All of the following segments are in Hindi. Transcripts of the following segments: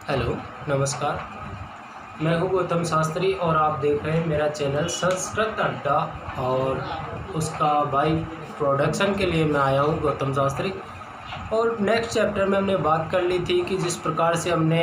हेलो, नमस्कार। मैं हूँ गौतम शास्त्री और आप देख रहे हैं मेरा चैनल संस्कृत अड्डा। और उसका बाई प्रोडक्शन के लिए मैं आया हूँ गौतम शास्त्री। और नेक्स्ट चैप्टर में हमने बात कर ली थी कि जिस प्रकार से हमने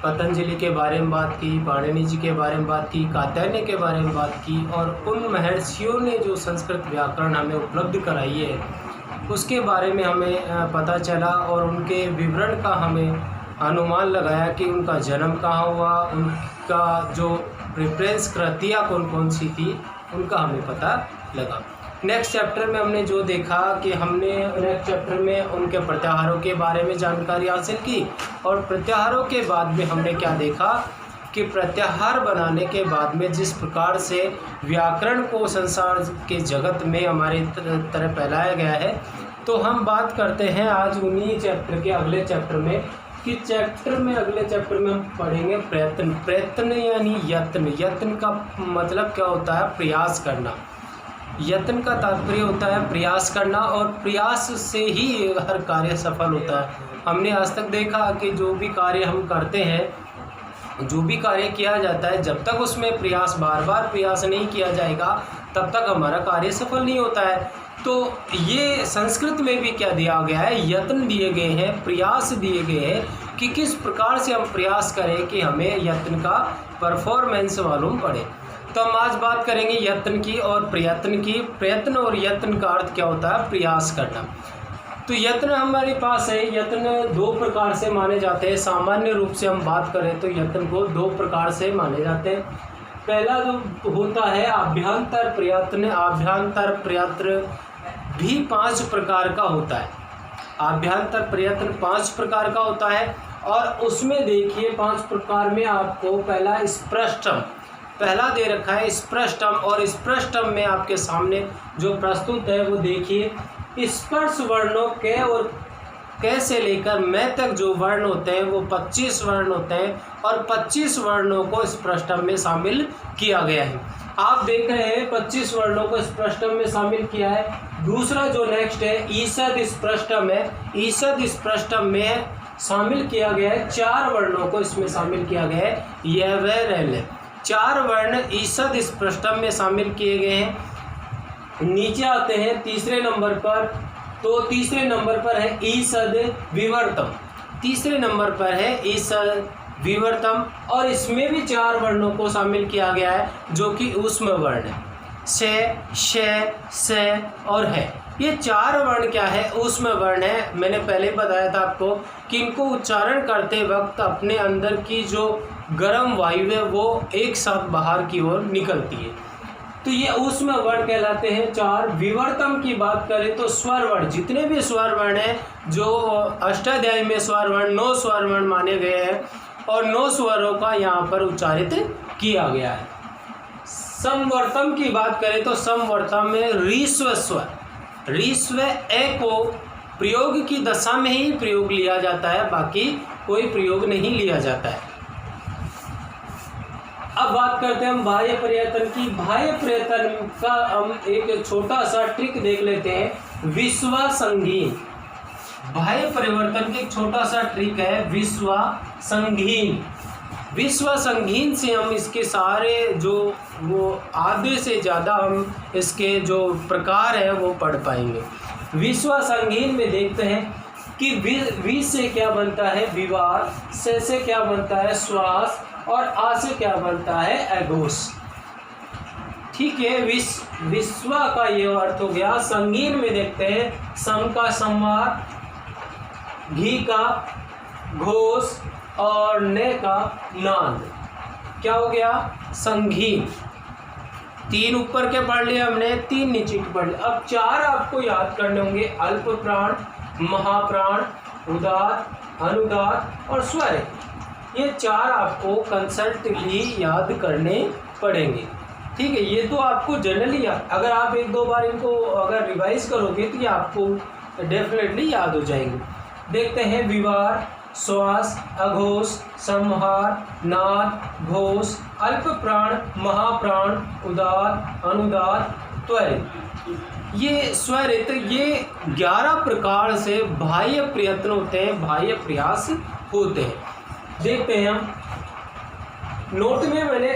पतंजलि के बारे में बात की, पाणिनि जी के बारे में बात की, कात्यायन के बारे में बात की, और उन महर्षियों ने जो संस्कृत व्याकरण हमें उपलब्ध कराई है उसके बारे में हमें पता चला और उनके विवरण का हमें अनुमान लगाया कि उनका जन्म कहाँ हुआ, उनका जो प्रेफरेंस कृतियाँ कौन कौन सी थी उनका हमें पता लगा। नेक्स्ट चैप्टर में हमने जो देखा कि हमने नेक्स्ट चैप्टर में उनके प्रत्याहारों के बारे में जानकारी हासिल की, और प्रत्याहारों के बाद में हमने क्या देखा कि प्रत्याहार बनाने के बाद में जिस प्रकार से व्याकरण को संसार के जगत में हमारे तरह फैलाया गया है, तो हम बात करते हैं आज उन्हीं चैप्टर के अगले चैप्टर में कि अगले चैप्टर में हम पढ़ेंगे प्रयत्न। प्रयत्न यानी यत्न। यत्न का मतलब क्या होता है? प्रयास करना। यत्न का तात्पर्य होता है प्रयास करना, और प्रयास से ही हर कार्य सफल होता है। हमने आज तक देखा कि जो भी कार्य हम करते हैं, जो भी कार्य किया जाता है, जब तक उसमें प्रयास बार बार प्रयास नहीं किया जाएगा तब तक हमारा कार्य सफल नहीं होता है। तो ये संस्कृत में भी क्या दिया गया है? यत्न दिए गए हैं, प्रयास दिए गए हैं कि किस प्रकार से हम प्रयास करें कि हमें यत्न का परफॉर्मेंस मालूम पड़े। तो हम आज बात करेंगे यत्न की और प्रयत्न की। प्रयत्न और यत्न का अर्थ क्या होता है? प्रयास करना। तो यत्न हमारे पास है। यत्न दो प्रकार से माने जाते हैं। सामान्य रूप से हम बात करें तो यत्न को दो प्रकार से माने जाते हैं। पहला जो होता है आभ्यंतर प्रयत्न। आभ्यंतर प्रयत्न भी 5 प्रकार का होता है। आभ्यंतर प्रयत्न 5 प्रकार का होता है, और उसमें देखिए 5 प्रकार में आपको पहला स्पृष्टम पहला दे रखा है, स्पृष्टम। और स्पृष्टम में आपके सामने जो प्रस्तुत है वो देखिए, स्पर्श वर्णों के और क से लेकर मैं तक जो वर्ण होते हैं वो 25 वर्ण होते हैं, और 25 वर्णों को स्पृष्टम में शामिल किया गया है। आप देख रहे हैं 25 वर्णों को स्पृष्टम में शामिल किया है। दूसरा जो नेक्स्ट है ईषद स्पृष्टम है। ईषद स्पृष्टम में शामिल किया गया है 4 वर्णों को इसमें शामिल किया गया है। यह वह रैल 4 वर्ण ईषद स्पृष्टम में शामिल किए गए हैं। नीचे आते हैं तीसरे नंबर पर, तो तीसरे नंबर पर है ईषद विवर्तम। तीसरे नंबर पर है ईषद विवर्तम, और इसमें भी 4 वर्णों को शामिल किया गया है जो कि ऊष्म वर्ण है। से और है। ये 4 वर्ण क्या है? ऊष्म वर्ण है। मैंने पहले बताया था आपको कि इनको उच्चारण करते वक्त अपने अंदर की जो गर्म वायु है वो एक साथ बाहर की ओर निकलती है, तो ये ऊष्म वर्ण कहलाते हैं 4। विवर्तम की बात करें तो स्वर वर्ण, जितने भी स्वर वर्ण हैं, जो अष्टाध्यायी में स्वर वर्ण 9 स्वर वर्ण माने गए हैं, और 9 स्वरों का यहाँ पर उच्चारित किया गया है। समवर्तम की बात करें तो समवर्तम में रीस्व स्वर, रीस्व ए को प्रयोग की दशा में ही प्रयोग लिया जाता है, बाकी कोई प्रयोग नहीं लिया जाता है। अब बात करते हैं हम बाह्य प्रयत्न की। बाह्य प्रयत्न का हम एक छोटा सा ट्रिक देख लेते हैं, विश्वसंगीन। बाह्य परिवर्तन के एक छोटा सा ट्रिक है विश्वसंगीन। विश्वसंगीन से हम इसके सारे जो वो आधे से ज़्यादा हम इसके जो प्रकार है वो पढ़ पाएंगे। विश्वसंगीन में देखते हैं कि वि से क्या बनता है? विवाद। से क्या बनता है? श्वास। और आ से क्या बनता है? अघोष। ठीक है, विश्व का ये अर्थ हो गया। संगीन में देखते हैं सम का संवार, घी का घोष, और ने का नाद। क्या हो गया? संगीन। 3 ऊपर के पढ़ लिए हमने, 3 नीचे के पढ़ लिए। अब 4 आपको याद करने होंगे, अल्प प्राण, महाप्राण, उदात, अनुदात और स्वर। ये 4 आपको कंसल्टली याद करने पड़ेंगे। ठीक है, ये तो आपको जनरली अगर आप 1-2 बार इनको अगर रिवाइज करोगे तो ये आपको डेफिनेटली याद हो जाएंगे। देखते हैं विवार, श्वास, अघोष, संहार, नाद, घोष, अल्प प्राण, महाप्राण, उदात, अनुदात, त्वरित। ये स्वरित, ये 11 प्रकार से बाह्य प्रयत्न होते हैं, बाह्य प्रयास होते हैं। देखते हैं हम नोट में मैंने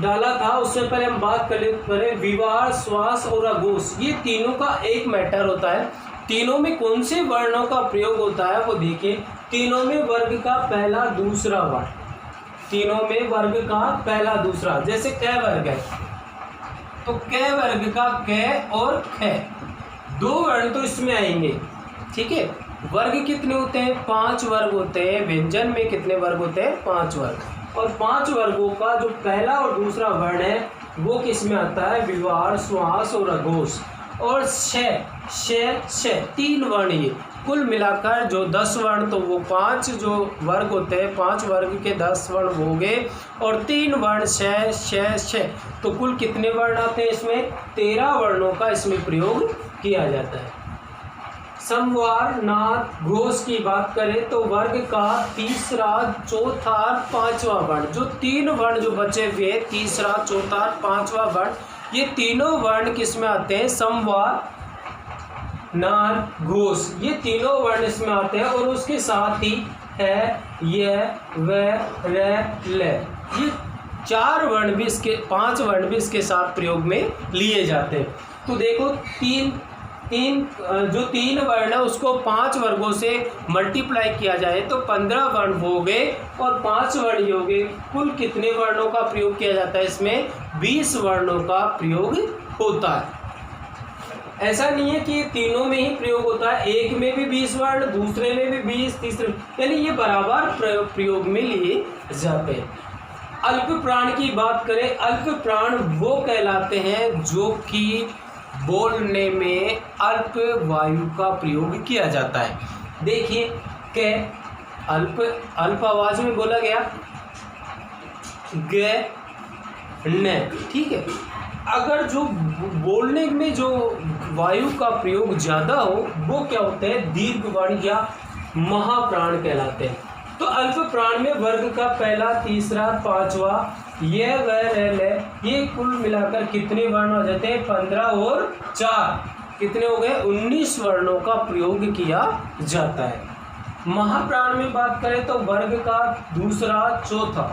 डाला था, उससे पहले हम बात करें विवाह, श्वास और अघोष, ये तीनों का एक मैटर होता है। तीनों में कौन से वर्णों का प्रयोग होता है वो देखिए। तीनों में वर्ग का पहला दूसरा वर्ण, तीनों में वर्ग का पहला दूसरा, जैसे क वर्ग है तो क वर्ग का क और ख, दो वर्ण तो इसमें आएंगे, ठीक है। वर्ग कितने होते हैं? 5 वर्ग होते हैं। व्यंजन में कितने वर्ग होते हैं? 5 वर्ग। और 5 वर्गों का जो पहला और दूसरा वर्ण है वो किस में आता है? विवाह, श्वास और अघोष। और श 3 वर्ण, ये कुल मिलाकर जो 10 वर्ण, तो वो 5 जो वर्ग होते हैं, 5 वर्ग के 10 वर्ण हो गए, और 3 वर्ण श, तो कुल कितने वर्ण आते हैं इसमें? 13 वर्णों का इसमें प्रयोग किया जाता है। समवार, नाद, घोष की बात करें तो वर्ग का तीसरा, चौथा, पांचवा वर्ण, जो 3 वर्ण जो बचे हुए, तीसरा, चौथा, पांचवा वर्ण, ये तीनों वर्ण किस में आते हैं? समवार, नाद, घोष, ये तीनों वर्ण इसमें आते हैं। और उसके साथ ही है, यह, वह, रह, ल, ये 4 वर्ण भी इसके, 5 वर्ण भी इसके साथ प्रयोग में लिए जाते हैं। तो देखो जो 3 वर्ण है उसको 5 वर्गों से मल्टीप्लाई किया जाए तो 15 वर्ण हो गए, और 5 वर्ण ही हो गए। कुल कितने वर्णों का प्रयोग किया जाता है इसमें? 20 वर्णों का प्रयोग होता है। ऐसा नहीं है कि तीनों में ही प्रयोग होता है, एक में भी 20 वर्ण, दूसरे में भी 20, तीसरे, यानी ये बराबर प्रयोग में लिए जाते हैं। अल्प प्राण की बात करें, अल्प प्राण वो कहलाते हैं जो कि बोलने में अल्प वायु का प्रयोग किया जाता है। देखिए क अल्प आवाज में बोला गया, ग, न, ठीक है। अगर जो बोलने में जो वायु का प्रयोग ज़्यादा हो वो क्या होते हैं? दीर्घ वर्ण या महाप्राण कहलाते हैं। तो अल्प प्राण में वर्ग का पहला, तीसरा, पांचवा, यह, वह, रह, ल, ये कुल मिलाकर कितने वर्ण हो जाते हैं? 15 और 4 कितने हो गए? 19 वर्णों का प्रयोग किया जाता है। महाप्राण में बात करें तो वर्ग का दूसरा, चौथा,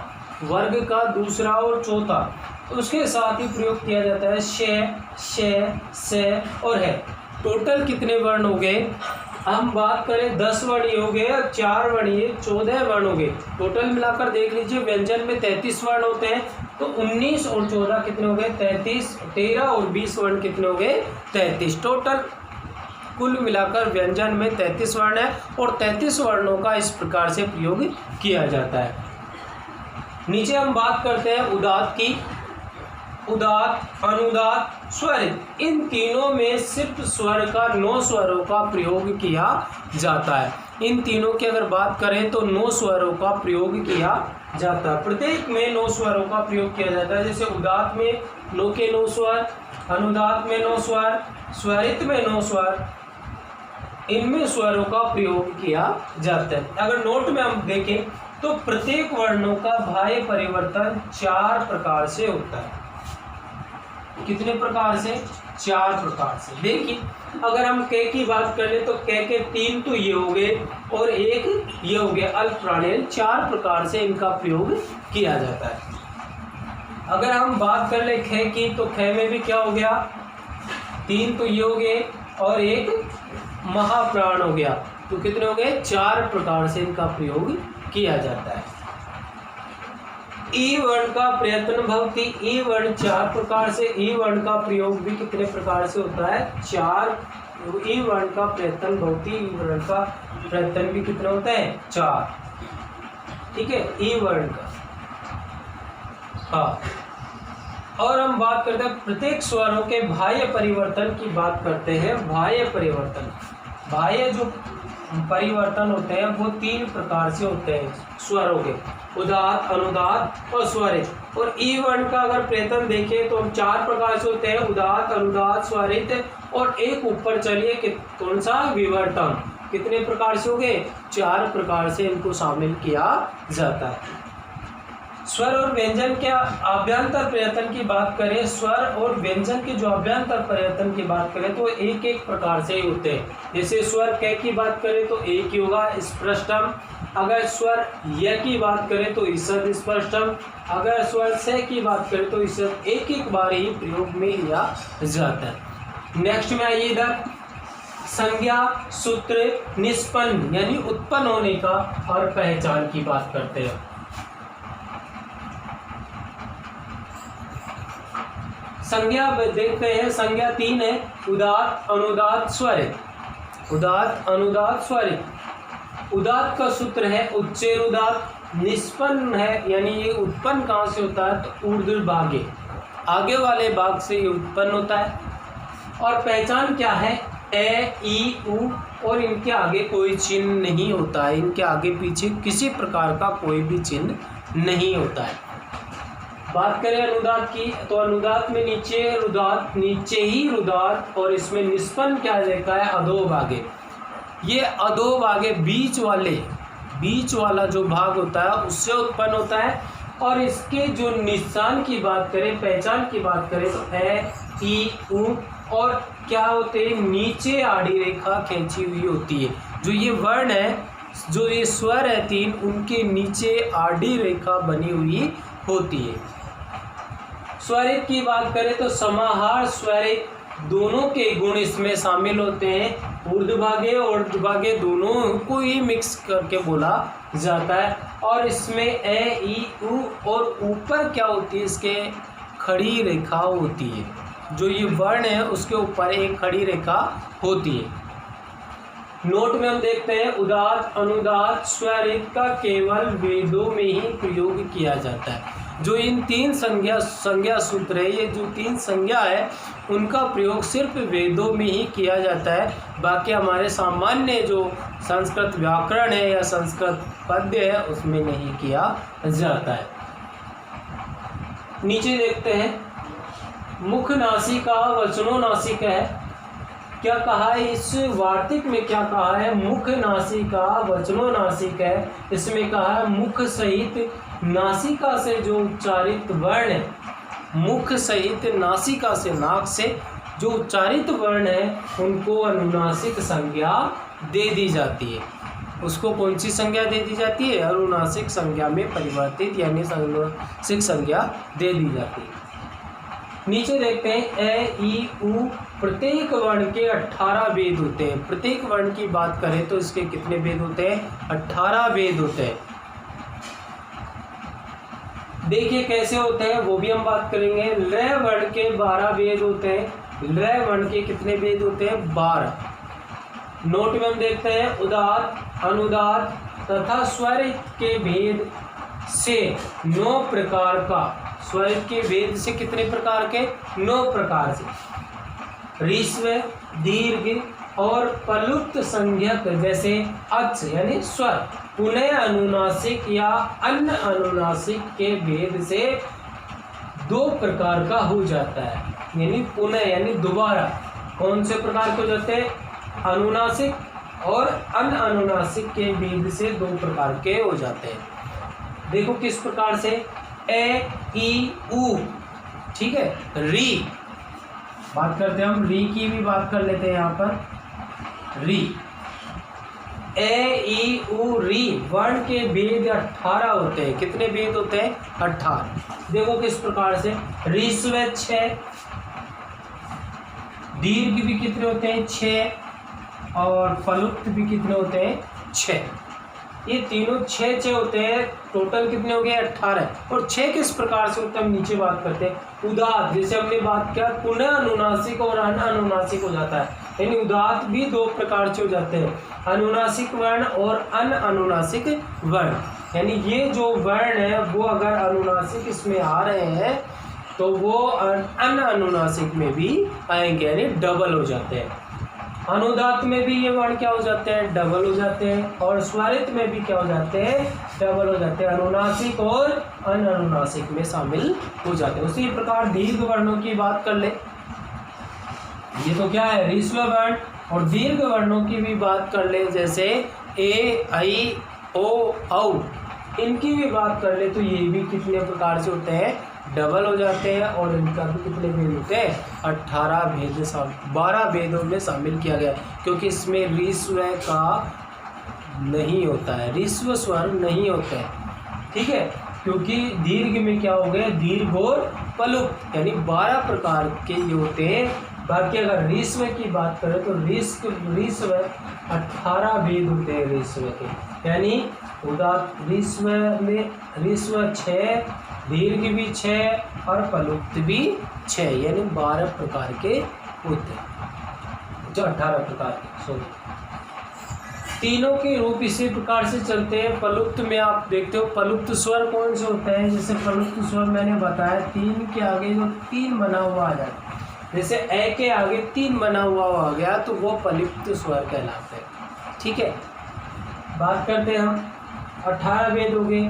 वर्ग का दूसरा और चौथा, उसके साथ ही प्रयोग किया जाता है श, और है। टोटल कितने वर्ण हो गए? हम बात करें 10 वर्ण हो गए, 4 वर्ण, 14 वर्ण हो गए। टोटल मिलाकर देख लीजिए, व्यंजन में 33 वर्ण होते हैं, तो 19 और 14 कितने हो गए? 33, 13 और 20 वर्ण कितने हो गए? 33। टोटल कुल मिलाकर व्यंजन में 33 वर्ण है, और 33 वर्णों का इस प्रकार से प्रयोग किया जाता है। नीचे हम बात करते हैं उदात्त की। उदात्त, अनुदात्त, स्वरित, इन तीनों में सिर्फ स्वर का 9 स्वरों का प्रयोग किया जाता है। इन तीनों की अगर बात करें तो 9 स्वरों का प्रयोग किया जाता है। प्रत्येक में 9 स्वरों का प्रयोग किया जाता है। जैसे उदात्त में 9 के 9 स्वर, अनुदात्त में 9 स्वर, स्वरित में 9 स्वर, इनमें स्वरों का प्रयोग किया जाता है। अगर नोट में हम देखें तो प्रत्येक वर्णों का बाह्य परिवर्तन 4 प्रकार से होता है। कितने प्रकार से? 4 प्रकार से। देखिए अगर हम क की बात कर ले तो क के 3 तो ये हो गए और 1 ये हो गया। अल्प प्राणी 4 प्रकार से इनका प्रयोग किया जाता है। अगर हम बात कर ले ख की तो ख में भी क्या हो गया? 3 तो ये हो गए और 1 महाप्राण हो गया, तो कितने हो गए? 4 प्रकार से इनका प्रयोग किया जाता है। ई वर्ण का प्रयत्न भवति, ई वर्ण 4 प्रकार से, ई वर्ण का प्रयोग भी कितने प्रकार से होता है? 4। ई वर्ण का प्रयत्न भवति, ई वर्ण का प्रयत्न भी कितना होता है? 4। ठीक है, ई वर्ण का। हाँ, और हम बात करते हैं प्रत्येक स्वरों के बाह्य परिवर्तन की बात करते हैं। बाह्य परिवर्तन, बाह्य जो परिवर्तन होते हैं वो 3 प्रकार से होते हैं स्वरों के, उदात्त, अनुदात्त और स्वरित। और ई वर्ण का अगर प्रयत्न देखें तो 4 प्रकार से होते हैं, उदात्त, अनुदात्त, स्वरित, और एक ऊपर चलिए कौन सा? विवर्तन। कितने प्रकार से हो गए? 4 प्रकार से इनको शामिल किया जाता है। स्वर और व्यंजन के अभ्यंतर परिवर्तन की बात करें, स्वर और व्यंजन के जो अभ्यंतर परिवर्तन की बात करें तो एक एक प्रकार से ही होते हैं। जैसे स्वर क की बात करें तो एक ही होगा, स्पष्टम। अगर स्वर य की बात करें तो ईषद स्पष्टम। अगर स्वर से की बात करें तो ईषद एक एक बार ही प्रयोग में लिया जाता है। नेक्स्ट में आइए इधर, संज्ञा, सूत्र, निष्पन्न यानी उत्पन्न होने का और पहचान की बात करते हैं। संज्ञा देखते हैं, संज्ञा 3 है, उदात्त, अनुदात्त, स्वरित। उदात्त, अनुदात्त, स्वरित। उदात्त का सूत्र है उच्चैर उदात्त। निष्पन्न है यानी ये उत्पन्न कहाँ से होता है तो ऊर्ध्व भागे, आगे वाले भाग से ये उत्पन्न होता है। और पहचान क्या है, ए, ई, उ और इनके आगे कोई चिन्ह नहीं होता है, इनके आगे पीछे किसी प्रकार का कोई भी चिन्ह नहीं होता है। बात करें अनुदात्त की तो अनुदात्त में नीचे रुदात्त, नीचे ही रुदात्त, और इसमें निष्पन्न क्या देखा है अधोभागे। ये अधोभागे बीच वाला जो भाग होता है उससे उत्पन्न होता है। और इसके जो निशान की बात करें, पहचान की बात करें तो ए, ई, उ और क्या होते हैं, नीचे आड़ी रेखा खींची हुई होती है। जो ये वर्ण है, जो ये स्वर है 3, उनके नीचे आड़ी रेखा बनी हुई होती है। स्वरित की बात करें तो समाहार, स्वरित दोनों के गुण इसमें शामिल होते हैं। ऊर्ध्वभागे और ऊर्ध्वभागे दोनों को ही मिक्स करके बोला जाता है। और इसमें ए, ई, उ और ऊपर क्या होती है, इसके खड़ी रेखा होती है। जो ये वर्ण है उसके ऊपर एक खड़ी रेखा होती है। नोट में हम देखते हैं उदात्त, अनुदात्त, स्वरित का केवल वेदों में ही प्रयोग किया जाता है। जो इन 3 संज्ञा सूत्र है, ये जो 3 संज्ञा है उनका प्रयोग सिर्फ वेदों में ही किया जाता है। बाकी हमारे सामान्य जो संस्कृत व्याकरण है या संस्कृत पद्य है उसमें नहीं किया जाता है। नीचे देखते हैं, मुख नासिका, वचनो नासिक है। क्या कहा है इस वार्तिक में, क्या कहा है, मुख नासिका, वचनो नासिक है। इसमें कहा है मुख सहित नासिका से जो उच्चारित वर्ण है, मुख सहित नासिका से, नाक से जो उच्चारित वर्ण है उनको अनुनासिक संज्ञा दे दी जाती है। उसको कौन सी संज्ञा दे दी जाती है, अनुनासिक संज्ञा में परिवर्तित यानी अनुनासिक संज्ञा दे दी जाती है। नीचे देखते हैं ए, ई, उ प्रत्येक वर्ण के 18 भेद होते हैं। प्रत्येक वर्ण की बात करें तो इसके कितने भेद होते हैं, 18 भेद होते हैं। देखिए कैसे होते हैं वो भी हम बात करेंगे। ल वर्ण के 12 भेद होते हैं। ल वर्ण के कितने भेद होते हैं, 12। नोट में हम देखते हैं उदात्त, अनुदात्त तथा स्वरित के भेद से 9 प्रकार का, स्वरित के भेद से कितने प्रकार के, 9 प्रकार से। ऋस्व, दीर्घ और पलुप्त संज्ञक जैसे अच यानी स्वर, पुनः अनुनासिक या अन्य अनुनासिक के भेद से 2 प्रकार का हो जाता है। यानी पुनः यानी दोबारा कौन से प्रकार के हो जाते हैं, अनुनासिक और अन्य अनुनासिक के भेद से 2 प्रकार के हो जाते हैं। देखो किस प्रकार से, ए, ई, उ, ठीक है। री बात करते हैं हम, री की भी बात कर लेते हैं यहाँ पर। री, ए, ई, उ, री वर्ण के भेद 18 होते हैं। कितने भेद होते हैं, 18। देखो किस प्रकार से, ऋस्व 6, दीर्घ भी कितने होते हैं, 6, और फलुप्त भी कितने होते हैं, 6। ये तीनों 6 होते हैं। टोटल कितने हो गए, 18। और 6 किस प्रकार से होते हैं हम नीचे बात करते हैं। उदात्त, जैसे हमने बात किया पुनः अनुनासिक और अन अनुनासिक हो जाता है, यानी उदात्त भी 2 प्रकार से हो जाते हैं, अनुनासिक वर्ण और अन अनुनासिक वर्ण। यानी ये जो वर्ण है वो अगर अनुनासिक इसमें आ रहे हैं तो वो अन अनुनासिक में भी आएंगे, यानी डबल हो जाते हैं। अनुदात्त में भी ये वर्ण क्या हो जाते हैं, डबल हो जाते हैं। और स्वरित में भी क्या हो जाते हैं, डबल हो जाते हैं, अनुनासिक और अन अनुनासिक में शामिल हो जाते हैं। उसी प्रकार दीर्घ वर्णों की बात कर ले, ये तो क्या है, ऋस्व वर्ण। और दीर्घ वर्णों की भी बात कर ले, जैसे ए, ऐ, ओ, औ। इनकी भी बात कर ले तो ये भी कितने प्रकार से होते हैं, डबल हो जाते हैं। और इनका भी कितने भेद होते हैं, 18 भेद 12 भेदों में शामिल किया गया, क्योंकि इसमें ऋस्व का नहीं होता है, ऋस्व स्वर नहीं होते हैं, ठीक है। क्योंकि दीर्घ में क्या हो गया, दीर्घ और पलुप्त, यानी 12 प्रकार के ये होते हैं। बाकी अगर ऋस्व की बात करें तो ऋस्व 18 भेद होते हैं ऋस्व के, यानी ऋस्व में ऋस्व 6, दीर्घ भी 6 और पलुप्त भी 6, यानी 12 प्रकार के होते हैं, जो 18 प्रकार के, सॉरी। तीनों के रूप इसी प्रकार से चलते हैं। पलुप्त में आप देखते हो पलुप्त स्वर कौन से होते हैं, जैसे पलुप्त स्वर मैंने बताया 3 के आगे जो 3 बना हुआ आ जाता है, जैसे ए के आगे 3 बना हुआ आ गया तो वो पलुप्त स्वर कहलाते हैं, ठीक है। बात करते हैं हम 18 भेद हो गए।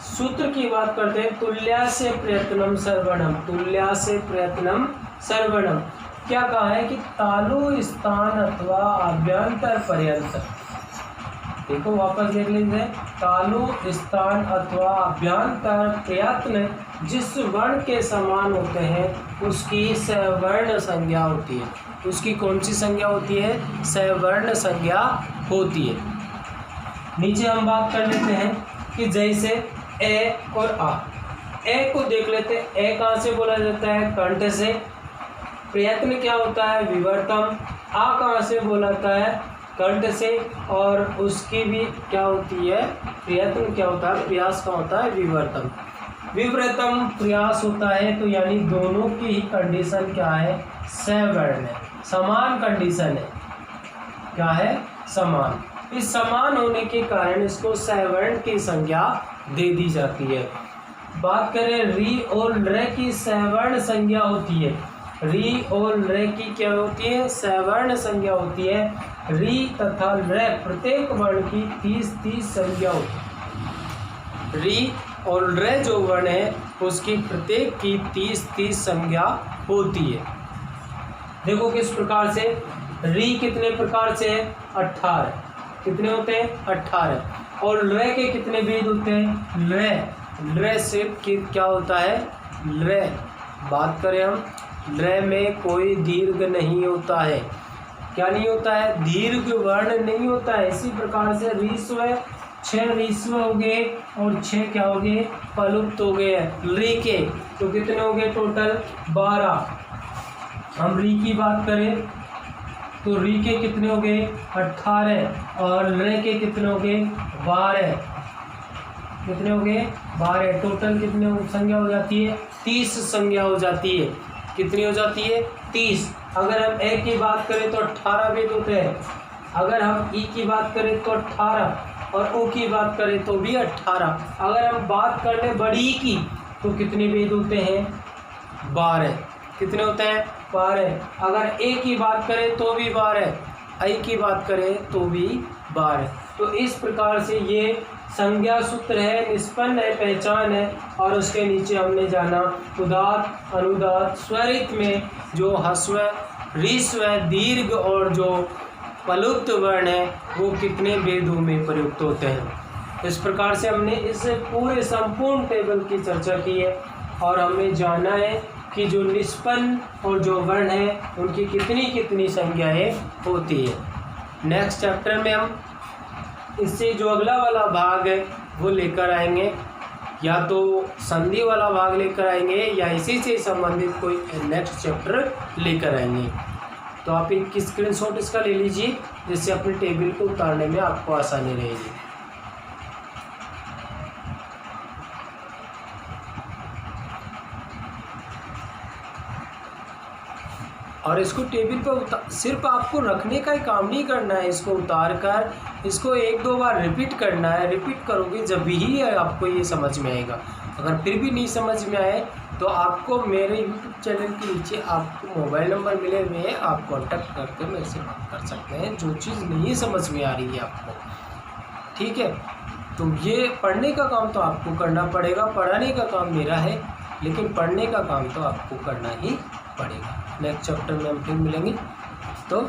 सूत्र की बात करते हैं, तुल्या से प्रयत्नम सर्वणम, तुल्या से प्रयत्नम सर्वणम। क्या कहा है कि तालु स्थान अथवा अभ्यंतर पर्यंत, देखो वापस देख लीजिए, तालु स्थान अथवा अभ्यंतर प्रयत्न जिस वर्ण के समान होते हैं उसकी सवर्ण संज्ञा होती है। उसकी कौन सी संज्ञा होती है, सवर्ण संज्ञा होती है। नीचे हम बात कर लेते हैं कि जैसे ए और आ, ए को देख लेते हैं, ए कहाँ से बोला जाता है, कंठ से। प्रयत्न क्या होता है, विवर्तम। आ कहाँ से बोला जाता है, कंठ से। और उसकी भी क्या होती है, प्रयत्न क्या होता है, प्रयास का होता है विवर्तम। विवर्तम प्रयास होता है, तो यानी दोनों की ही कंडीशन क्या है, सवर्ण है, समान कंडीशन है, क्या है, समान। इस समान होने के कारण इसको सवर्ण की संज्ञा दे दी जाती है। बात करें री और र की सवर्ण संज्ञा होती है, री और र की क्या होती है, सवर्ण संज्ञा होती है। री तथा र प्रत्येक वर्ण की 30-30 संज्ञा होती है। री और र जो वर्ण है उसकी प्रत्येक की 30-30 संज्ञा होती है। देखो किस प्रकार से, री कितने प्रकार से है, 18, कितने होते हैं, 18। और ल के कितने भेद होते हैं, ल से क्या होता है, ल। बात करें हम, ल में कोई दीर्घ नहीं होता है, क्या नहीं होता है, दीर्घ वर्ण नहीं होता है। इसी प्रकार से ऋस्व 6 ऋस्व हो गए और 6 क्या हो गए, पलुप्त हो गए। री के तो कितने हो गए, टोटल 12। हम री की बात करें तो री के कितने हो गए, 18। और ल के कितने हो गए, 12। कितने हो गए, 12। टोटल कितने संज्ञा हो जाती है, 30 संज्ञा हो जाती है। कितनी हो जाती है, 30। अगर हम ए की बात करें तो 18 भेद होते हैं। अगर हम ई की बात करें तो 18 और ओ की बात करें तो भी 18। अगर हम बात कर लें बड़ी की तो कितने भेद होते हैं, 12। कितने होते हैं, 12। अगर ए की बात करें तो भी 12, आई की बात करें तो भी 12। तो इस प्रकार से ये संज्ञा सूत्र है, निष्पन्न है, पहचान है। और उसके नीचे हमने जाना उदात्त अनुदात्त स्वरित में जो ह्रस्व ऋस्व दीर्घ और जो पलुप्त वर्ण है वो कितने भेदों में प्रयुक्त होते हैं। इस प्रकार से हमने इस पूरे संपूर्ण टेबल की चर्चा की है और हमें जाना है कि जो निष्पन्न और जो वर्ण है उनकी कितनी कितनी संज्ञाएं होती है। नेक्स्ट चैप्टर में हम इससे जो अगला वाला भाग है वो लेकर आएंगे, या तो संधि वाला भाग लेकर आएंगे या इसी से संबंधित कोई नेक्स्ट चैप्टर लेकर आएंगे। तो आप एक स्क्रीनशॉट इसका ले लीजिए जिससे अपने टेबल को उतारने में आपको आसानी रहेगी। और इसको टेबल पर सिर्फ आपको रखने का ही काम नहीं करना है, इसको उतार कर इसको 1-2 बार रिपीट करना है। रिपीट करोगे जब ही आपको ये समझ में आएगा। अगर फिर भी नहीं समझ में आए तो आपको मेरे यूट्यूब चैनल के नीचे आपको मोबाइल नंबर मिले हुए हैं, आप कॉन्टैक्ट करके मेरे से बात कर सकते हैं जो चीज़ नहीं समझ में आ रही है आपको, ठीक है। तो ये पढ़ने का काम तो आपको करना पड़ेगा, पढ़ाने का काम मेरा है, लेकिन पढ़ने का काम तो आपको करना ही पड़ेगा। नेक्स्ट चैप्टर में हम फिर मिलेंगे, तो